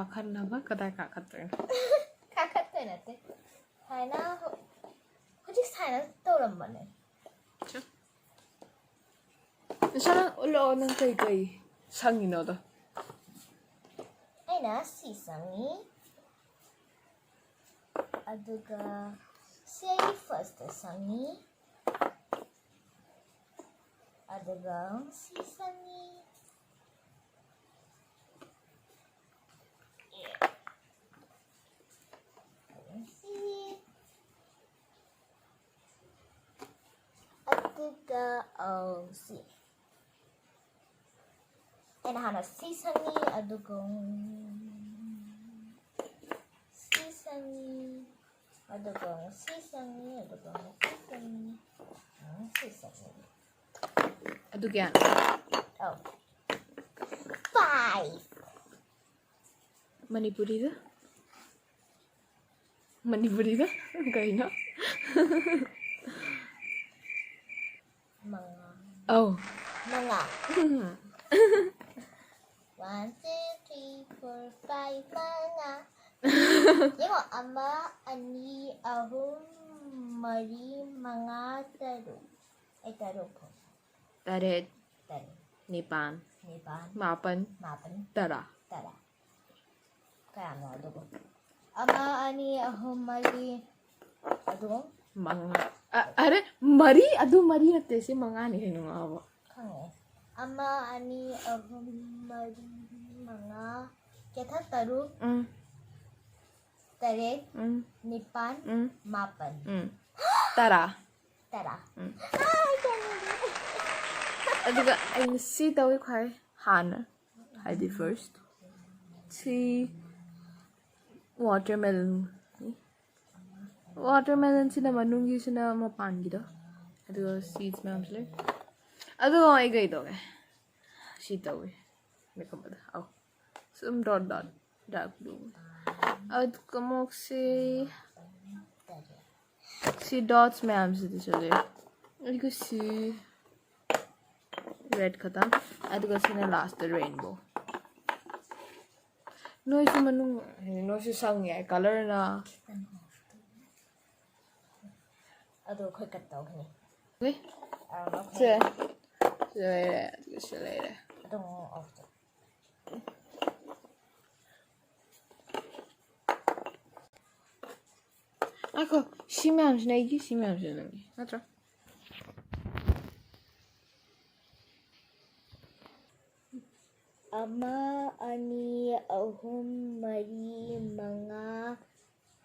카카나바 그다이 카카트레. 카카트레네. 하이나 혹시 사이나 떠오른만해. 저. 사람 올라오는 거이 상이 너다. 아이나 시상이. 아두가 say first 상이. 아두가 시상이. Si. And hana seasongi adugong seasongi adugong seasongi seasongi. Adugan. Oh. 5. Manipuri da? Manipuri da? Kaya Mga. Oh. Mga. 1, 2, 3, 4, 5 mga. Yung ama, ani, ahum, mari, mga, taro. Ay, taro po. Taret. Taro. Nipan. Nipan. Mapan. Mapan. Tara. Tara. Kaya ano, adobo. Ama, ani, ahum, mari. Adobo? Mga. Are, mari? Ado mari natin si mga ni sino nga ba? Kaya. Ama, ani, ahum, mari, mga. Kaya taro. Taret. Nipan. Mapan. Tara. Tara. Ay, aduga ay si tawag kay Hana. Heidi first. Si watermelon. Watermelon sina manungi sina mapan gida. Aduga seeds में हमसे aduga ay gay doge. Si tawag. May kamada. Oh. Some dot dark blue. Aduga mo si dots में हमसे चले. Aduga si red खत्म. aduga sina last the rainbow. No isi manung no isi sang ya color na. Aduh, kau kata ni. Okay. Okay. So later. Aduh, off. Ako 심해함 시내기 심해함 시내기. 맞죠? Ama, ani, ahum, mari, mga,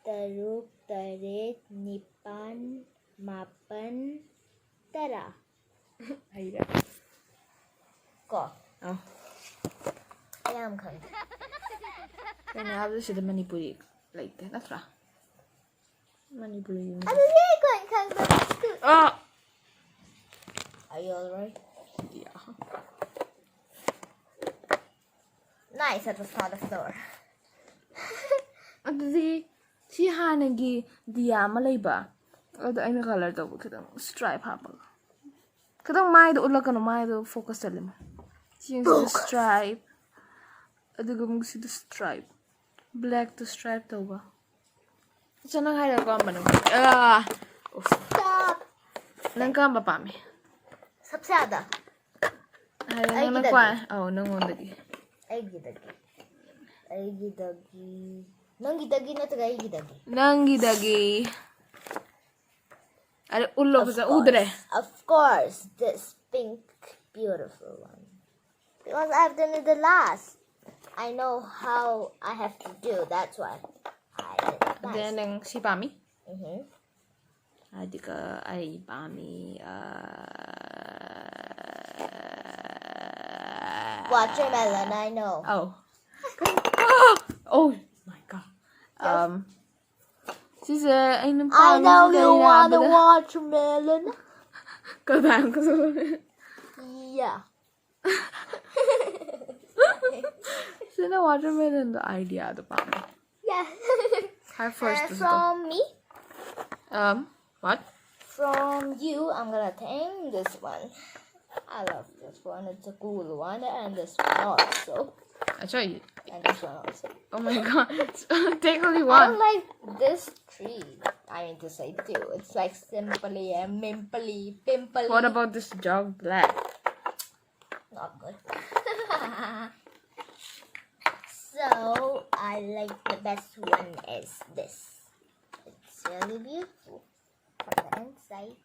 taruk, taret, nipan, mapan, tara. Hayda. Ko. Oh. Alam ka. Then I have the Manipuri like that. That's right. Manipuri. Ano niya ko ang kang school? Ah. Are you alright? Yeah. Nice at the start of the floor. Adudi si Hanagi diya malay ba? Ado ay na color daw kadang stripe hapa. Kadang may do ulag ano may do focus talim. Si yung stripe. Ado gumug si the stripe. Black to stripe daw ba? Sa nang hayra ko ba nung? Stop! Nang kamba pa mi. Sapsada. Hayra nang nagkwa. Oh, nang undagi. Ay gidagi. Ay gidagi. Nang gidagi na taga ay gidagi. Nang gidagi. Are ullo ko sa udre. Of course, this pink, beautiful one. Because I've done it the last. I know how I have to do. That's why I did it. Nice. Then ang si Pami. Mm-hmm. Di ka ay Pami. Watermelon, I know. Oh. Oh my god. Sise ay nang I Pami. know you want a watermelon. Kadang ko sa. Yeah. Sina watermelon the idea the Pami. Yeah. Her first is From me, what? from you, I'm gonna take this one. I love this one. It's a cool one, and this one also. I show you. And this one also. Oh my god. Take only I one. don't like this tree. I mean to say two. It's like simply and mimply, pimply. What about this jug black? Not good. So I like the best one is this. It's really beautiful from the inside.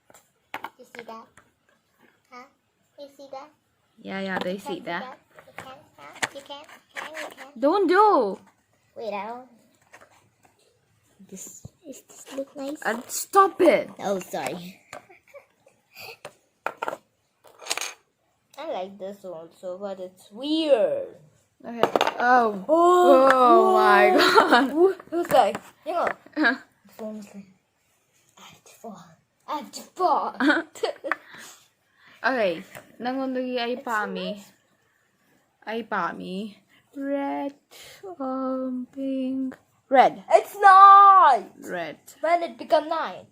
You see that? Huh? You see that? Yeah, they see You that. can? Huh? You can? You can? Don't do. Wait, I don't. Does this look nice? Stop it. Oh, sorry. I like this also, but it's weird. Okay. Oh my god. It was like, you know, the phone was like, I have to fall. Okay. Nangondagi ay pami. Red, pink, red, It's not. red, When it become 9? I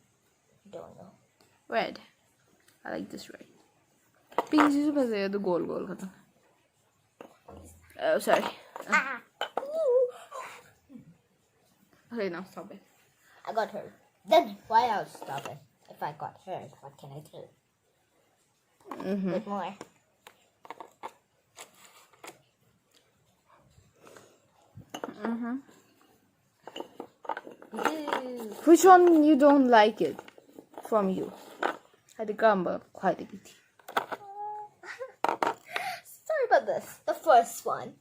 don't know. red. I like this red. Pink is the goal. Oh, sorry. Ah. Okay, now stop it. I got hurt. Then why else stop it? If I got hurt, what can I do? Bit more. Which one you don't like it from you? Had the gamba quite a bit. Sorry about this. The first one.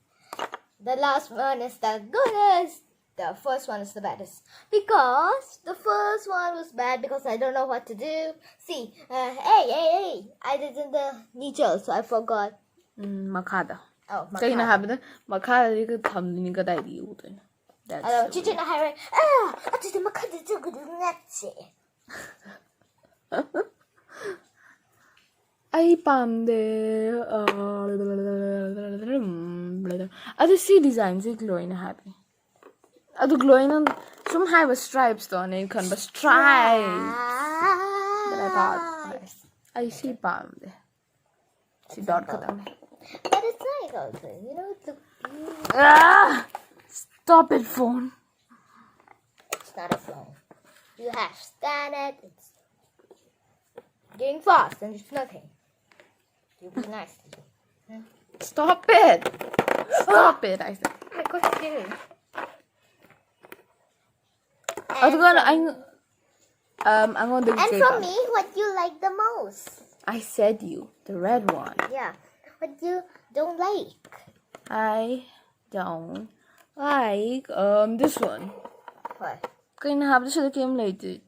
The last one is the goodest. The first one is the baddest. Because the first one was bad because I don't know what to do. See, hey. I did in the neutral, so I forgot. Makada. Oh, my Kaya na God. habi na makada di ka thamni ka dai di utin. That's Hello, the Chichen Highway. I did the makada to go to Nazi. Ay pamde adu see designs ik glow na happy. Adu glow na some have stripes though and kan ba stripes. But I thought I see pamde. See dot ka dam. But it's like also, you know, it's Stop it, phone. It's not a phone. You have to stand it. It's getting fast and it's nothing. You be nice to you. Stop it. Stop it, I said. I got scared. I'm going to And from me, what you like the most? I said you, the red one. Yeah. What you don't like? I don't like this one. What? Can I have this other game later?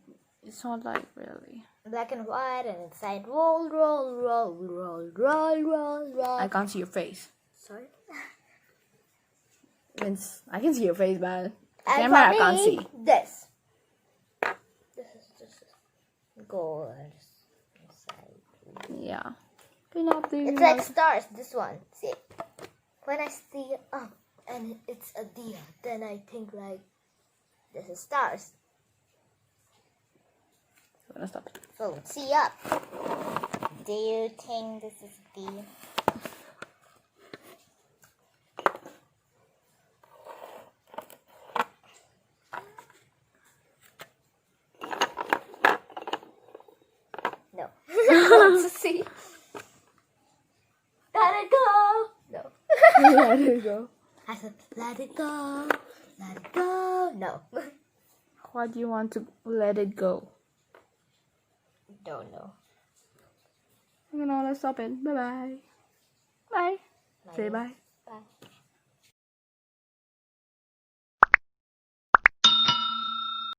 It's not like really. Black and white and inside roll. I can't see your face. Sorry? I can see your face, but And camera I for can't me, see. this. This is just gold inside. Yeah. Can I please? It's like stars, this one. See? When I see up and it's a diya, then I think like this is stars. I'm gonna stop it. So let's see up. Do you think this is diya? No. Let's see. Let it go. No. Let it go. I said, let it go. Let it go. No. Why do you want to let it go? Don't know. I'm gonna stop it. Bye. Bye. Bye. Say bye. Bye.